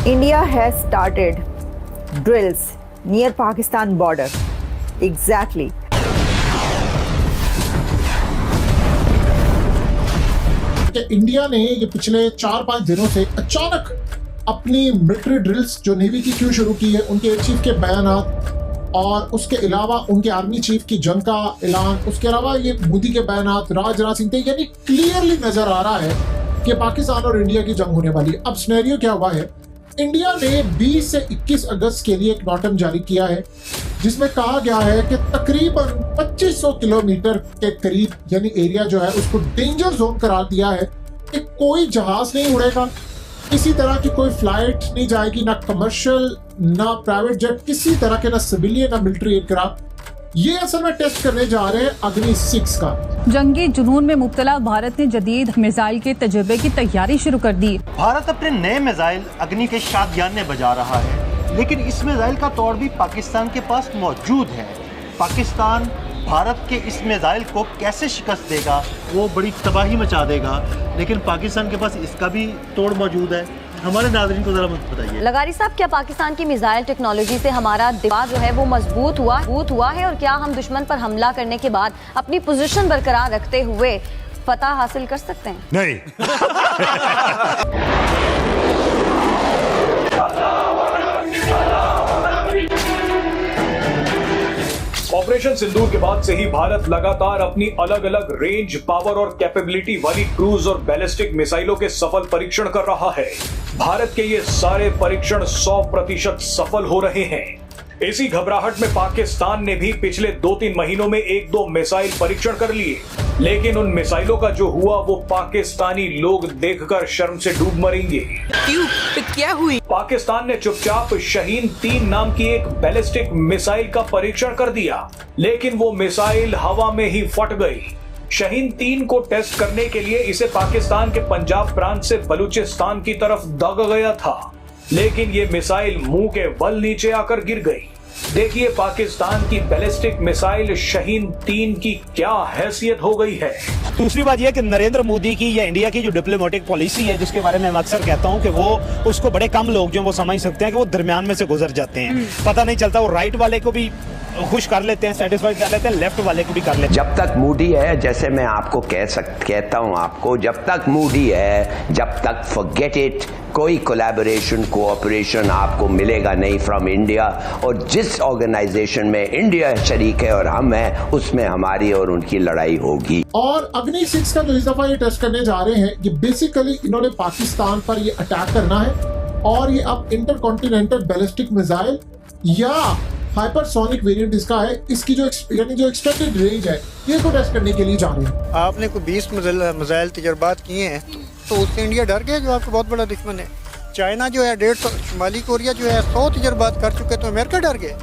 India has started drills near Pakistan border. Exactly. India ने ये पिछले 4-5 दिनों से अचानक अपनी मिलिट्री ड्रिल्स जो नेवी की क्यों शुरू की है, उनके चीफ के बयानात और उसके अलावा उनके आर्मी चीफ की जंग का ऐलान, उसके अलावा ये मोदी के बयानात, राजनाथ सिंह, यानी क्लियरली नजर आ रहा है कि पाकिस्तान और इंडिया की जंग होने वाली है। अब सिनेरियो क्या हुआ है, इंडिया ने 20 से 21 अगस्त के लिए एक नोटम जारी किया है जिसमें कहा गया है कि तकरीबन 2500 किलोमीटर के करीब यानी एरिया जो है उसको डेंजर जोन करार दिया है कि कोई जहाज नहीं उड़ेगा, किसी तरह की कोई फ्लाइट नहीं जाएगी, ना कमर्शियल ना प्राइवेट जेट, किसी तरह के ना सिविलियन ना मिलिट्री एयरक्राफ्ट। ये असल में टेस्ट करने जा रहे हैं अग्नि 6 का। जंगी जुनून में मुब्तला भारत ने जदीद मिसाइल के तजुर्बे की तैयारी शुरू कर दी। भारत अपने नए मिसाइल अग्नि के शादियाने बजा रहा है, लेकिन इस मिसाइल का तोड़ भी पाकिस्तान के पास मौजूद है। पाकिस्तान भारत के इस मिसाइल को कैसे शिकस्त देगा, वो बड़ी तबाही मचा देगा, लेकिन पाकिस्तान के पास इसका भी तोड़ मौजूद है। हमारे नाज़रीन को जरा बताइए। लगारी साहब, क्या पाकिस्तान की मिसाइल टेक्नोलॉजी से हमारा दिफा जो है वो मजबूत हुआ है और क्या हम दुश्मन पर हमला करने के बाद अपनी पोजीशन बरकरार रखते हुए फतह हासिल कर सकते हैं? नहीं। ऑपरेशन सिंदूर के बाद से ही भारत लगातार अपनी अलग अलग रेंज, पावर और कैपेबिलिटी वाली क्रूज और बैलिस्टिक मिसाइलों के सफल परीक्षण कर रहा है। भारत के ये सारे परीक्षण 100% सफल हो रहे हैं। इसी घबराहट में पाकिस्तान ने भी पिछले 2-3 महीनों में 1-2 मिसाइल परीक्षण कर लिए, लेकिन उन मिसाइलों का जो हुआ वो पाकिस्तानी लोग देखकर शर्म से डूब मरेंगे। क्यों? क्या हुई? पाकिस्तान ने चुपचाप शाहीन 3 नाम की एक बैलिस्टिक मिसाइल का परीक्षण कर दिया, लेकिन वो मिसाइल हवा में ही फट गई। शाहीन 3 को टेस्ट करने के लिए इसे पाकिस्तान के पंजाब प्रांत से बलूचिस्तान की तरफ दागा गया था, लेकिन ये मिसाइल मुंह के बल नीचे आकर गिर गई। देखिए पाकिस्तान की बैलिस्टिक मिसाइल शाहीन 3 की क्या हैसियत हो गई है। दूसरी बात यह कि नरेंद्र मोदी की या इंडिया की जो डिप्लोमेटिक पॉलिसी है, जिसके बारे में मैं अक्सर कहता हूं कि वो उसको बड़े कम लोग जो वो समझ सकते हैं कि वो दरमियान में से गुजर जाते हैं, पता नहीं चलता। वो राइट वाले को भी खुश कर लेते हैं, सेटिस्फाइड कर लेते हैं, लेफ्ट वाले को भी कर लेते हैं। जब तक मूडी है, जैसे मैं आपको कहता हूं आपको, जब तक मूडी है, जब तक फॉरगेट इट, कोई कोलैबोरेशन कोऑपरेशन आपको मिलेगा नहीं फ्रॉम इंडिया। और जिस ऑर्गेनाइजेशन में इंडिया शरीक है और हम हैं, उसमें हमारी और उनकी लड़ाई होगी। और अग्नि 6 का जो इस दफा ये टेस्ट करने जा रहे हैं, ये बेसिकली इन्होंने पाकिस्तान पर ये अटैक करना है और ये अब इंटरकॉन्टिनेंटल बैलिस्टिक मिसाइल या हाइपरसोनिक वेरिएंट इसका है, इसकी जो एक्सटेंडेड रेंज है, ये को टेस्ट करने के लिए जा रहे हैं। आपने कोई 20 मिसाइल तजर्बात किए हैं तो उससे इंडिया डर गया जो आपका बहुत बड़ा दुश्मन है। चाइना जो है 150, शुमाली कोरिया जो है 100 तजर्बात कर चुके, तो अमेरिका डर गए।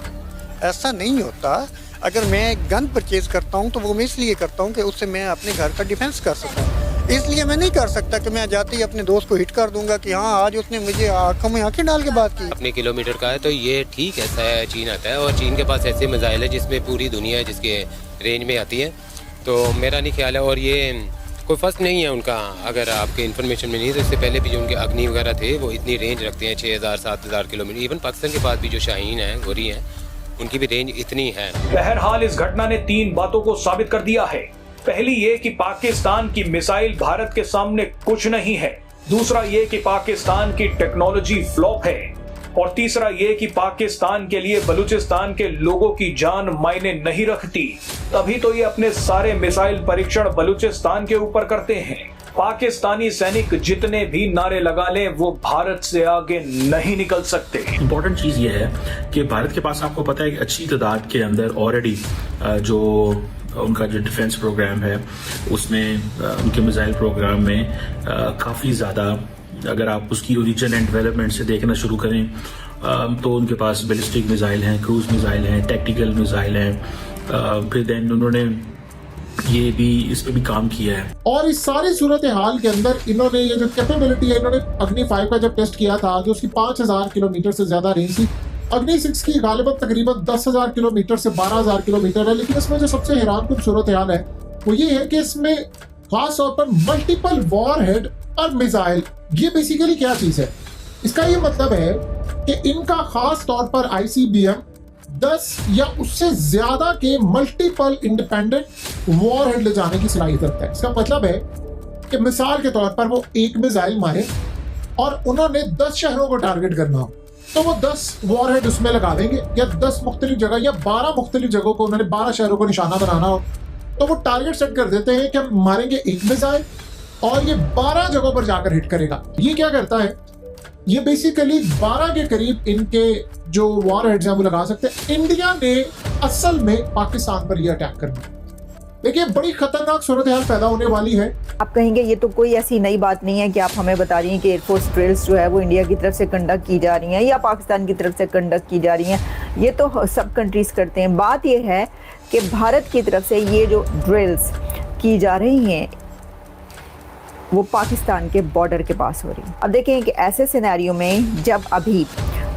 ऐसा नहीं होता। अगर मैं गन परचेज करता हूँ तो वो मैं इसलिए करता हूँ कि उससे मैं अपने घर का डिफेंस कर सकूँ। इसलिए मैं नहीं कर सकता कि मैं जाते ही अपने दोस्त को हिट कर दूंगा कि हाँ आज उसने मुझे आंखों में आंखें डाल के बात की। अपने किलोमीटर का है तो ये ठीक है, चीन आता है और चीन के पास ऐसे मिसाइल है जिसमें पूरी दुनिया जिसके रेंज में आती है, तो मेरा नहीं ख्याल है। और ये कोई फर्स्ट नहीं है उनका, अगर आपके इन्फॉर्मेशन में नहीं तो इससे पहले भी जो उनके अग्नि वगैरह थे वो इतनी रेंज रखते हैं 6000-7000 किलोमीटर। इवन पाकिस्तान के पास भी जो शाहीन है, गोरी है, उनकी भी रेंज इतनी है। बहरहाल इस घटना ने 3 बातों को साबित कर दिया है। पहली ये कि पाकिस्तान की मिसाइल भारत के सामने कुछ नहीं है। दूसरा ये कि पाकिस्तान की टेक्नोलॉजी फ्लॉप है। और तीसरा ये कि पाकिस्तान के लिए बलूचिस्तान के लोगों की जान मायने नहीं रखती। तभी तो ये अपने सारे मिसाइल परीक्षण बलूचिस्तान के ऊपर करते हैं। पाकिस्तानी सैनिक जितने भी नारे लगा लें वो भारत से आगे नहीं निकल सकते। इम्पोर्टेंट चीज ये है कि भारत के पास आपको पता है कि अच्छी तादाद के अंदर ऑलरेडी जो उनका जो डिफेंस प्रोग्राम है उसमें उनके मिसाइल प्रोग्राम में काफ़ी ज़्यादा, अगर आप उसकी ओरिजिन एंड डेवलपमेंट से देखना शुरू करें तो उनके पास बैलिस्टिक मिसाइल हैं, क्रूज मिसाइल हैं, टैक्टिकल मिसाइल हैं। फिर देन उन्होंने ये भी इस पे भी काम किया है। और इस सारी सूरत हाल के अंदर इन्होंने ये जो कैपेबिलिटी है, इन्होंने अग्नि 5 का जब टेस्ट किया था जो उसकी 5000 किलोमीटर से ज्यादा रेंज थी, अग्नि 6 की गालिबन तकरीबन 10,000 किलोमीटर से 12,000 किलोमीटर है। लेकिन इसमें जो सबसे हैरान कुन सूरत हाल है वो ये है कि इसमें खास तौर पर मल्टीपल वॉर हेड और मिसाइल, ये बेसिकली क्या चीज है? इसका ये मतलब है कि इनका खास तौर पर ICBM 10 या उससे ज्यादा के मल्टीपल इंडिपेंडेंट वॉरहेड ले जाने की सलाहियत रखता है। इसका मतलब है कि मिसाल के तौर पर वो एक मिसाइल मारे और उन्होंने 10 शहरों को टारगेट करना हो, तो वो 10 वॉरहेड उसमें लगा देंगे, या 10 मुख्तलिफ जगह या 12 मुख्तलिफ जगहों को उन्होंने 12 शहरों को निशाना बनाना हो, तो वो टारगेट सेट कर देते हैं कि हम मारेंगे एक मिसाइल और ये 12 जगहों पर जाकर हिट करेगा। ये क्या करता है, ये बेसिकली 12 के करीब इनके जो वॉरहेड्स हैं वो लगा सकते हैं। इंडिया ने असल में पाकिस्तान पर ये अटैक करना, देखिए बड़ी खतरनाक सूरत हाल पैदा होने वाली है। आप कहेंगे ये तो कोई ऐसी नई बात नहीं है कि आप हमें बता रही हैं कि एयरफोर्स ड्रिल्स जो है वो इंडिया की तरफ से कंडक्ट की जा रही हैं या पाकिस्तान की तरफ से कंडक्ट की जा रही हैं, ये तो सब कंट्रीज करते हैं। बात ये है कि भारत की तरफ से ये जो ड्रिल्स की जा रही हैं वो पाकिस्तान के बॉर्डर के पास हो रही है। अब देखें कि ऐसे सिनेरियो में जब अभी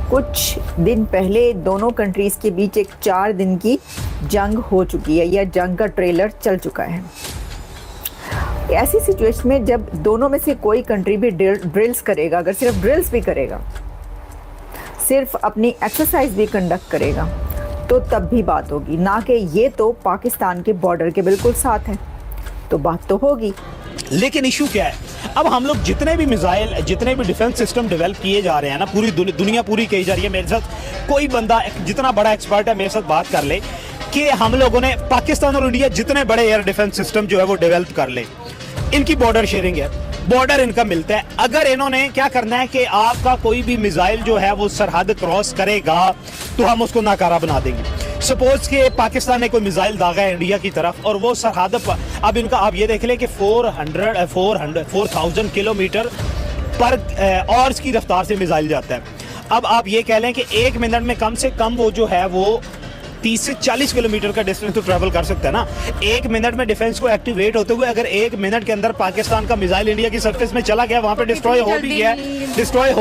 कुछ दिन पहले दोनों कंट्रीज़ के बीच एक 4 दिन की जंग हो चुकी है या जंग का ट्रेलर चल चुका है, ऐसी सिचुएशन में जब दोनों में से कोई कंट्री भी ड्रिल्स करेगा, अगर सिर्फ ड्रिल्स भी करेगा, सिर्फ अपनी एक्सरसाइज भी कंडक्ट करेगा, तो तब भी बात होगी, ना कि ये तो पाकिस्तान के बॉर्डर के बिल्कुल साथ है, तो बात तो होगी। लेकिन इशू क्या है, अब हम लोग जितने भी मिसाइल, जितने भी डिफेंस सिस्टम डेवलप किए जा रहे हैं ना, पूरी दुनिया पूरी की जा रही है। मेरे साथ कोई बंदा जितना बड़ा एक्सपर्ट है मेरे साथ बात कर ले कि हम लोगों ने पाकिस्तान और इंडिया जितने बड़े एयर डिफेंस सिस्टम जो है वो डेवलप कर ले, इनकी बॉर्डर शेयरिंग है, बॉर्डर इनका मिलता है। अगर इन्होंने क्या करना है कि आपका कोई भी मिसाइल जो है वो सरहद क्रॉस करेगा तो हम उसको नाकारा बना देंगे। सपोज कि पाकिस्तान ने कोई मिसाइल दागा है इंडिया की तरफ और वो सरहद पर, अब इनका आप ये देख लें कि 4000 किलोमीटर पर आवर्स की रफ्तार से मिसाइल जाता है। अब आप ये कह लें कि 1 मिनट में कम से कम वो जो है वो 30 से 40 किलोमीटर का डिस्टेंस तो ट्रैवल कर सकता है ना। 1 मिनट में डिफेंस को एक्टिवेट होते हुए अगर 1 मिनट के अंदर पाकिस्तान का मिसाइल इंडिया की सरफेस में चला गया, वहां पे डिस्ट्रॉय हो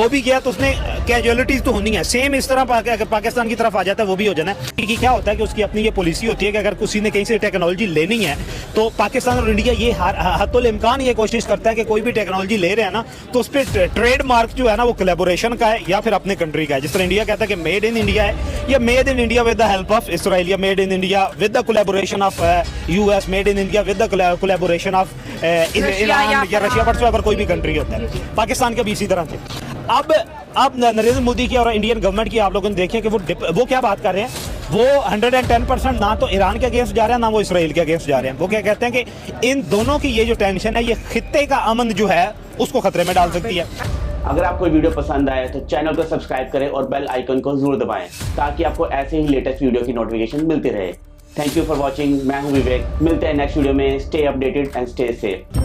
भी गया तो उसने कैजुअलिटीज तो होनी है। सेम इस तरह अगर पाकिस्तान की तरफ आ जाता है वो भी हो जाना है। क्योंकि क्या होता है कि उसकी अपनी ये पॉलिसी होती है कि अगर किसी ने कहीं से टेक्नोलॉजी लेनी है तो पाकिस्तान और इंडिया ये हत्तुल इम्कान ये कोशिश करता है कि कोई भी टेक्नोलॉजी ले रहे हैं ना तो उस पर ट्रेडमार्क जो है ना वो कोलैबोरेशन का है या फिर अपने कंट्री का है। जिस तरह इंडिया कहता है कि मेड इन इंडिया है, या made in India with the help of Israel, या made in India with the collaboration of US, made in India with the collaboration of Iran या रशिया, पर कोई भी कंट्री होता है। पाकिस्तान का भी इसी तरह से। अब नरेंद्र मोदी की और इंडियन गवर्नमेंट की आप लोगों ने देखे कि वो क्या बात कर रहे हैं, वो 110% ना तो ईरान के अगेंस्ट जा रहे हैं ना वो इसराइल के अगेंस्ट जा रहे हैं। वो क्या कहते हैं कि इन दोनों की ये जो टेंशन है ये खित्ते का अमन जो है उसको खतरे में डाल सकती है। अगर आपको वीडियो पसंद आए तो चैनल को सब्सक्राइब करें और बेल आइकन को जरूर दबाएं ताकि आपको ऐसे ही लेटेस्ट वीडियो की नोटिफिकेशन मिलती रहे। Thank you for watching. मैं हूं विवेक, मिलते हैं नेक्स्ट वीडियो में। Stay updated and stay safe.